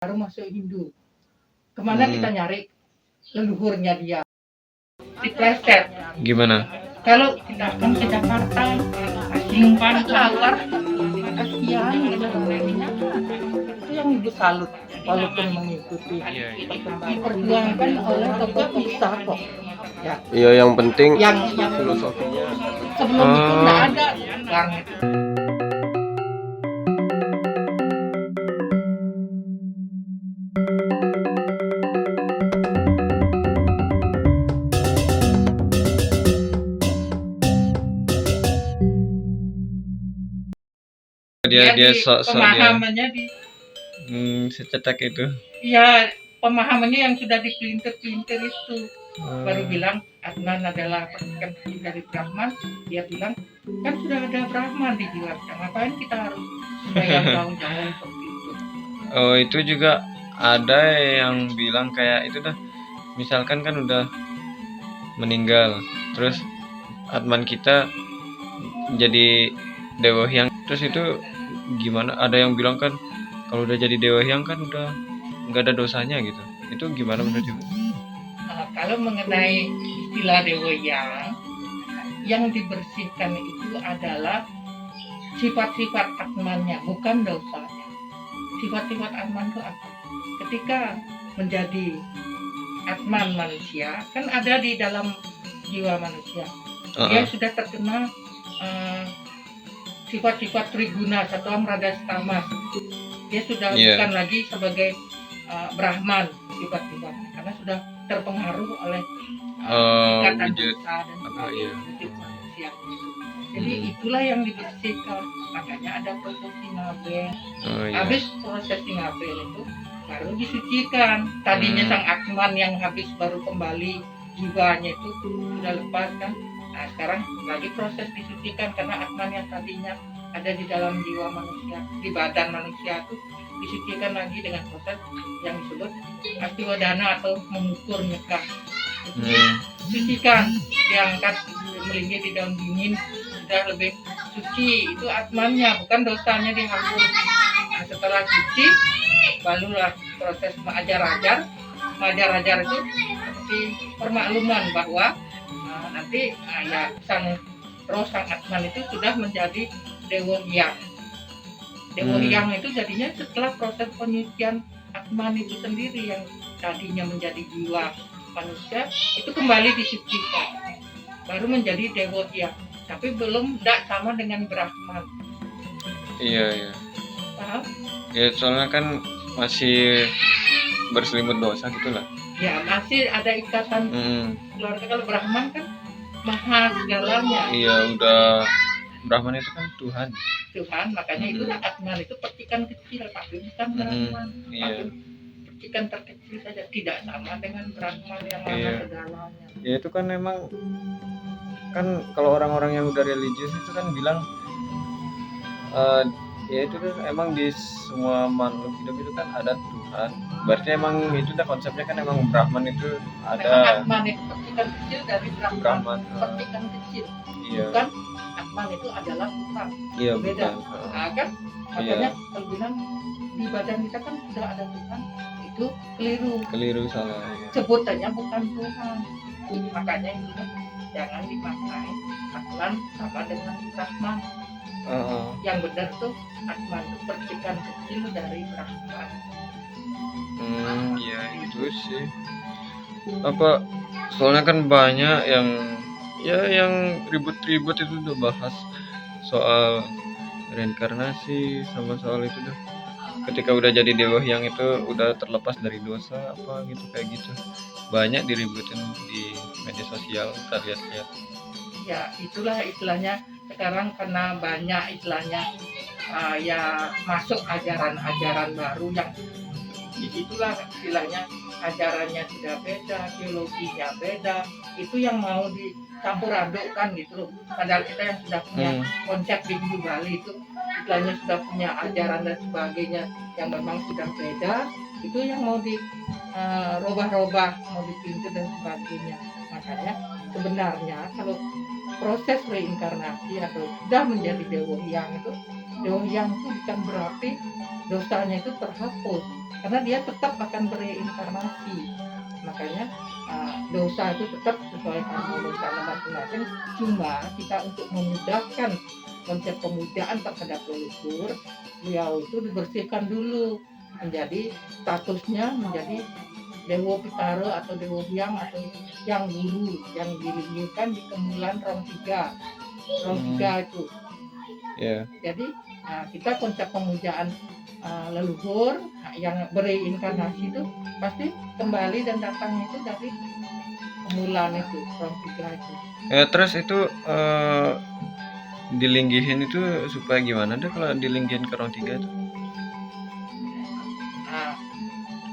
baru masuk Hindu. Kemana kita nyari leluhurnya dia? Dipleset. Gimana? Kalau kita akan ke Jakarta, simpan keluar, kasihan itu yang ibu salut, walaupun mengikuti diperjuangkan oleh tokoh besar kok. Ya. Iya, yang penting yang filosofinya. Sebelum itu nggak ada banget. Dia pemahamannya di secetak itu. Iya, pemahamannya yang sudah dipelintir-pelintir itu. Baru bilang Adnan adalah percikan kecil dari Brahman. Dia bilang kan sudah ada Brahman di jiwa kita, ngapain kita harus bayang jauh-jauh seperti itu. Oh, itu juga ada yang bilang kayak itu dah, misalkan kan udah meninggal, terus Atman kita jadi Dewa Hyang, terus itu gimana? Ada yang bilang kan kalau udah jadi Dewa Hyang kan udah nggak ada dosanya gitu. Itu gimana menurut Ibu? Kalau mengenai istilah Dewa Hyang, yang dibersihkan itu adalah sifat-sifat Atmannya, bukan dosanya. Sifat-sifat Atman itu apa? Ketika menjadi Atman manusia, kan ada di dalam jiwa manusia. Dia sudah terkena sifat-sifat Triguna, Satwam, Rajas, Tamas. Dia sudah bukan lagi sebagai Brahman sifat-sifatnya, karena sudah terpengaruh oleh ikatan dosa dan wujud manusia. Jadi itulah yang dibersihkan. Makanya ada proses singabel. Habis proses singabel itu baru disucikan. Tadinya sang Atman yang habis baru kembali, jiwanya itu sudah lepas kan. Nah sekarang lagi proses disucikan karena Atman yang tadinya ada di dalam jiwa manusia, di badan manusia itu disucikan lagi dengan proses yang disebut Astiwadana atau mengukur nyekah. Sucikan, diangkat melingkar di daun dingin, sudah lebih suci. Itu Atmannya, bukan dosanya dihapus. Nah, setelah suci, barulah proses mengajar-ajar. Mengajar-ajar itu seperti permakluman bahwa nanti ya sang roh sang Atman itu sudah menjadi Dewa Hyang. Dewa Hyang itu jadinya setelah proses penyucian Atman itu sendiri yang tadinya menjadi jiwa manusia itu kembali disucikan, baru menjadi Dewa Hyang. Tapi belum tidak sama dengan Brahman. Iya. Paham? Ya soalnya kan masih berselimut dosa gitulah. Ya masih ada ikatan keluarga. Kalau Brahman kan maha segalanya. Iya, udah Brahman itu kan Tuhan, makanya itu Atman itu percikan kecil, tapi bukan Brahman. Percikan terkecil saja, tidak sama dengan Brahman yang maha segalanya. Ya itu kan memang kan kalau orang-orang yang udah religius itu kan bilang ya itu kan emang di semua makhluk hidup itu kan ada Tuhan. Berarti emang itu dah konsepnya kan emang Brahman itu ada. Atman itu percikan kecil dari Brahman. Percikan kecil. Bukan Atman itu adalah Tuhan. Iya, beda. Nah, kan makanya kalau bilang di badan kita kan sudah ada Tuhan, itu keliru salah. Sebutannya bukan Tuhan. Makanya itu jangan dimaknai Atman sama dengan Brahman. Yang benar tuh Atman itu percikan kecil dari Brahman. Ya itu sih. Apa soalnya kan banyak yang ribut-ribut itu udah bahas soal reinkarnasi sama soal itu dah. Ketika udah jadi Dewa Hyang itu udah terlepas dari dosa apa gitu kayak gitu. Banyak diributin di media sosial, kita lihat-lihat. Ya itulah istilahnya sekarang karena banyak istilahnya ya masuk ajaran-ajaran baru yang itulah istilahnya ajarannya sudah beda, teologinya beda, itu yang mau dicampur adukkan gitu loh. Padahal kita yang sudah punya konsep di Bali itu istilahnya sudah punya ajaran dan sebagainya yang memang sudah beda, itu yang mau dirubah-rubah, mau dipintu dan sebagainya. Makanya sebenarnya kalau proses reinkarnasi atau sudah menjadi Dewa Hyang itu Dewa Hyang itu bukan berarti dosanya itu terhapus, karena dia tetap akan bereinkarnasi. Makanya dosa itu tetap sesuai karma dosa masing-masing. Cuma kita untuk memudahkan konsep pemujaan terhadap leluhur, beliau itu dibersihkan dulu menjadi statusnya menjadi Dewa Pitara atau Dewa Hyang atau yang guru yang dilinggikan di kemulan rong tiga itu. Jadi kita konsep pemujaan leluhur yang bereinkarnasi itu pasti kembali dan datangnya itu dari kemulan itu rong tiga itu. Terus itu dilinggihin itu supaya gimana deh kalau dilinggihin ke rong tiga itu?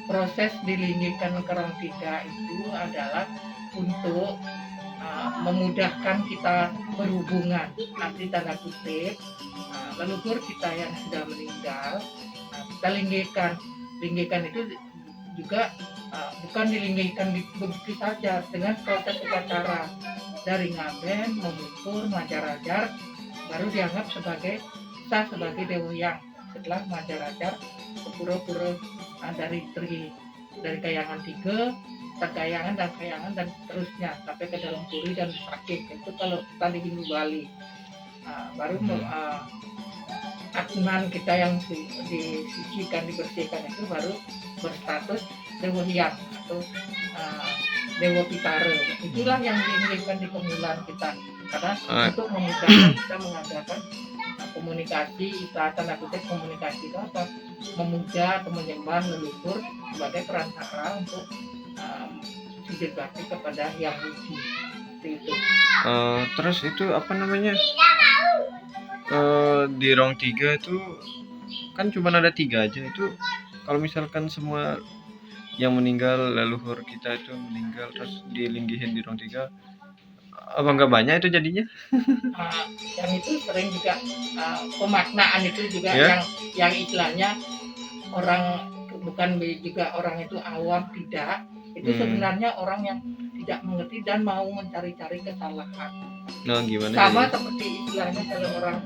Proses dilinggikan ke rong tiga itu adalah untuk memudahkan kita berhubungan. Nanti tanda kutip leluhur kita yang sudah meninggal kita linggihkan itu juga bukan dilinggikan begitu saja, dengan proses upacara dari ngaben, mengukur, majar-ajar, baru dianggap sebagai Dewa Hyang. Setelah majar-ajar pura-pura dari kayangan 3, terkayangan dan kayangan dan seterusnya sampai ke dalam puri dan sakit. Itu kalau kita di Hindu Bali. Baru Atman kita yang disucikan, dibersihkan itu baru berstatus Dewa Hyang atau Dewa Pitara. Itulah yang diinginkan di kemulan kita, karena untuk memudahkan kita mengadakan komunikasi, tanda kutip komunikasi itu apa? Memuja atau menyembah leluhur sebagai perantara untuk sujud bakti kepada Yang Suci. Itu. Terus itu apa namanya? Di rong 3 itu kan cuma ada 3 aja. Itu kalau misalkan semua yang meninggal, leluhur kita itu meninggal terus dilinggihin di rong 3, apa nggak banyak itu jadinya? Yang itu sering juga pemaknaan itu juga yang istilahnya orang bukan juga orang itu awam tidak, itu sebenarnya orang yang tidak mengerti dan mau mencari-cari kesalahan. Gimana? Sama seperti istilahnya kalau orang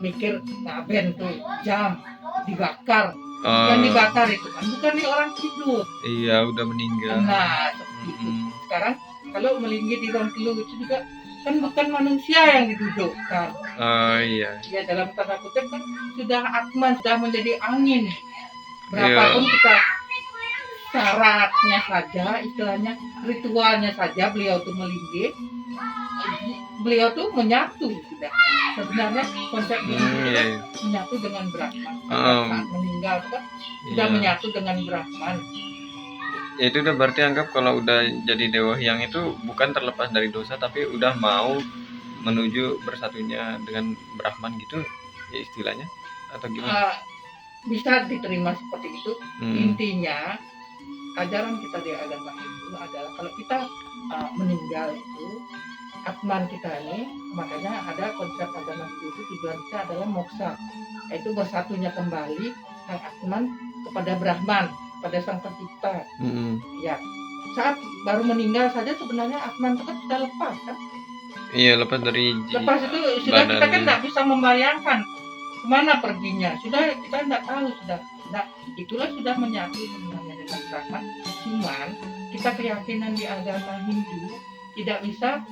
mikir ngaben tuh jam dibakar, yang dibakar itu kan bukan di orang tidur. Iya, udah meninggal. Nah, seperti itu. Sekarang kalau melinggi di rong telu itu juga kan bukan manusia yang didudukkan. Iya. Ya dalam tanda kutip kan sudah Atman, sudah menjadi angin. Berapapun kita syaratnya saja, istilahnya ritualnya saja beliau tuh melinggi, beliau tuh menyatu sudah. Sebenarnya konsep ini menyatu dengan Brahman. Saat meninggal kan sudah menyatu dengan Brahman. Ya itu udah berarti anggap kalau udah jadi Dewa Hyang itu bukan terlepas dari dosa, tapi udah mau menuju bersatunya dengan Brahman gitu ya istilahnya, atau gimana? Bisa diterima seperti itu. Intinya ajaran kita di agama Hindu adalah kalau kita meninggal itu Atman kita ini, makanya ada konsep agama Hindu itu tujuan kita adalah moksa, yaitu bersatunya kembali sang Atman kepada Brahman, pada sang pencipta. Ya, saat baru meninggal saja sebenarnya Atman itu kan sudah lepas kan? Iya, lepas itu sudah badannya. Kita kan tidak bisa membayangkan kemana perginya, sudah kita tidak tahu sudah. Nah, itulah sudah menyatu sebenarnya dengan Brahman. Cuman kita keyakinan di agama Hindu tidak bisa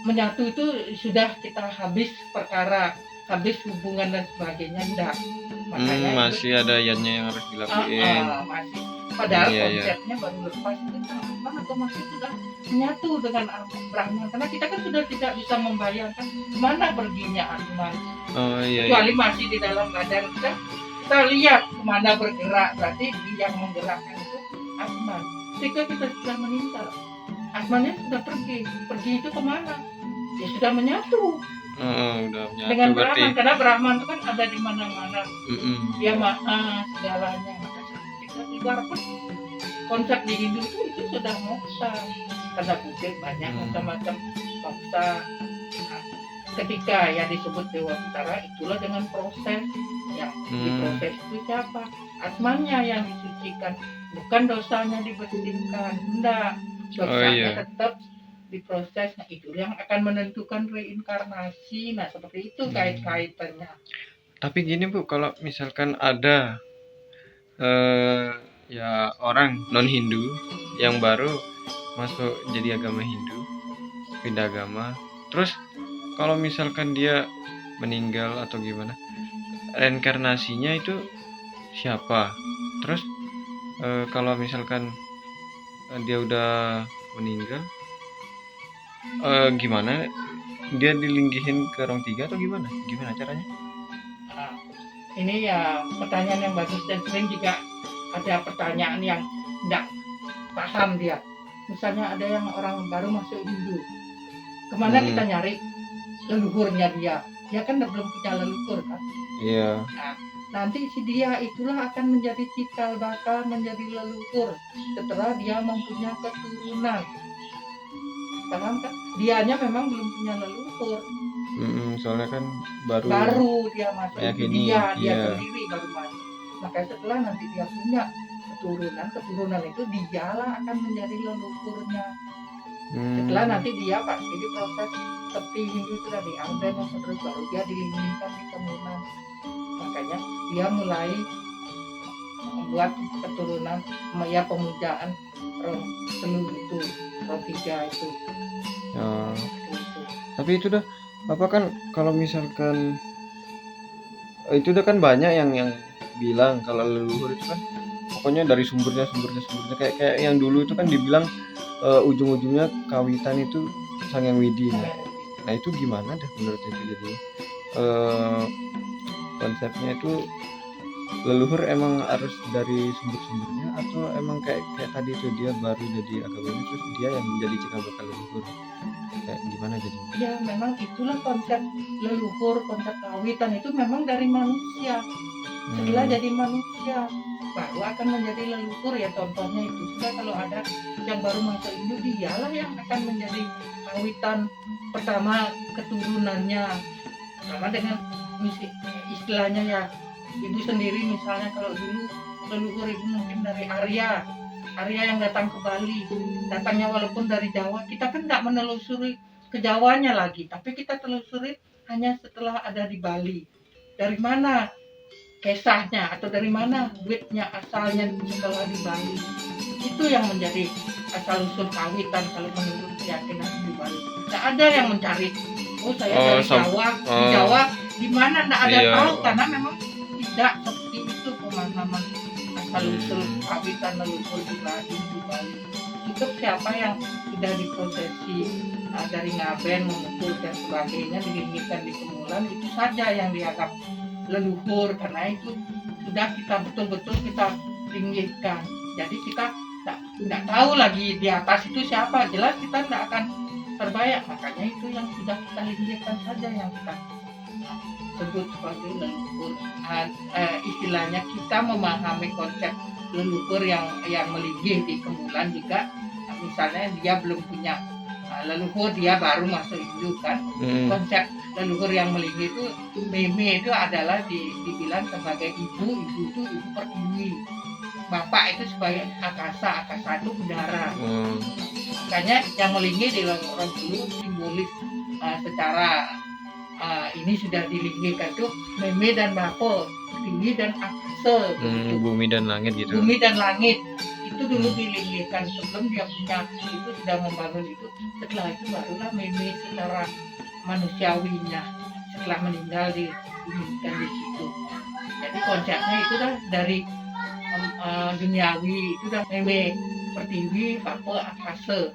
menyatu itu sudah kita habis perkara, habis hubungan dan sebagainya, enggak. Makanya masih ada yadnya yang harus dilakuin. Masih. Padahal konsepnya baru lepas itu Atman atau masih sudah menyatu dengan Brahman, karena kita kan sudah tidak bisa membayangkan kemana perginya Atman. Kecuali masih di dalam badan kita lihat kemana bergerak, berarti yang menggerakkan itu Atman. Ketika kita sudah meninggal, Atmannya sudah pergi itu kemana? Ya sudah menyatu. Udah menyatu dengan Brahman, karena Brahman itu kan ada di mana-mana. Dia maha segalanya. Kita ibaratkan konsep di Hindu itu sudah moksa. Tanda kutip banyak macam-macam moksa. Ketika yang disebut Dewa Pitara itulah dengan proses yang diproses itu siapa? Atmannya yang disucikan, bukan dosanya dibersihkan. Enggak, dosanya tetap diproses. Nah itu yang akan menentukan reinkarnasi. Nah seperti itu kait-kaitannya. Tapi gini Bu, kalau misalkan ada ya orang non Hindu yang baru masuk jadi agama Hindu, pindah agama, terus kalau misalkan dia meninggal atau gimana, reinkarnasinya itu siapa? Terus kalau misalkan dia udah meninggal, gimana dia dilinggihin ke rong tiga atau gimana caranya? Nah, ini ya pertanyaan yang bagus, dan sering juga ada pertanyaan yang tidak paham dia. Misalnya ada yang orang baru masuk Hindu, kemana kita nyari leluhurnya dia kan belum punya leluhur kan. Iya. Nah, nanti si dia itulah akan menjadi cikal bakal menjadi leluhur setelah dia mempunyai keturunan. Paham kan? Dianya memang belum punya leluhur. Soalnya kan baru dia masuk, dia iya. sendiri baru masuk. Makanya setelah nanti dia punya keturunan itu dialah akan menjadi leluhurnya. Setelah nanti dia pasti diproses seperti Hindu itu tadi, Arben yang terus baru dia dilingkirkan di kemunan. Makanya dia mulai membuat keturunan ya pemujaan roh telu itu, roh tiga itu. Tapi itu dah apa kan, kalau misalkan itu udah kan banyak yang bilang kalau leluhur itu kan pokoknya dari sumbernya kayak yang dulu itu kan dibilang ujung-ujungnya kawitan itu Sang Hyang Widi. Nah itu gimana deh menurut itu, jadi konsepnya itu leluhur emang harus dari sumber-sumbernya atau emang kayak tadi itu dia baru jadi agamanya terus dia yang menjadi cikal bakal leluhur, kayak gimana jadi? Ya memang itulah konsep leluhur, konsep kawitan itu memang dari manusia. Setelah jadi manusia baru akan menjadi leluhur, ya contohnya itu sudah kalau ada yang baru masuk Hindu, dialah yang akan menjadi kawitan pertama keturunannya, sama dengan istilahnya ya ibu sendiri. Misalnya kalau dulu leluhur ibu mungkin dari Arya yang datang ke Bali, datangnya walaupun dari Jawa, kita kan nggak menelusuri ke Jawanya lagi, tapi kita telusuri hanya setelah ada di Bali. Dari mana kisahnya atau dari mana duitnya asalnya setelah di Bali, itu yang menjadi asal usul kawitan kalau menurut keyakinan di Bali. Nggak ada yang mencari saya dari Jawa, di Jawa di mana, nggak ada tahu, karena memang tidak seperti itu pemahaman asal usul kawitan leluhur di Bali. Itu siapa yang sudah diprosesi dari ngaben, memukul dan sebagainya, dilingkirkan di kemulan, itu saja yang dianggap leluhur, karena itu sudah kita betul-betul kita tinggikan. Jadi kita tidak tahu lagi di atas itu siapa, jelas kita tidak akan terbayang. Makanya itu yang sudah kita linggihkan saja yang kita sebut sebagai leluhur. Istilahnya kita memahami konsep leluhur yang melinggih di kemulan juga. Misalnya dia belum punya leluhur, dia baru masuk Hindu kan. Konsep leluhur yang melinggih itu meme itu adalah dibilang sebagai ibu itu ibu pertiwi, bapak itu sebagai akasa itu udara. Makanya yang melinggih di orang dulu simbolis secara ini sudah dilinggihkan tuh meme dan bapak, tinggi dan akasa, bumi dan langit gitu. Bumi dan langit itu dulu dilinggihkan sebelum dia punya itu, sudah membangun itu. Setelah itu barulah meme secara manusiawinya setelah meninggal diinginkan di situ. Jadi konsepnya itu dah dari duniawi, itu dah meme pertiwi, bapak, akasa.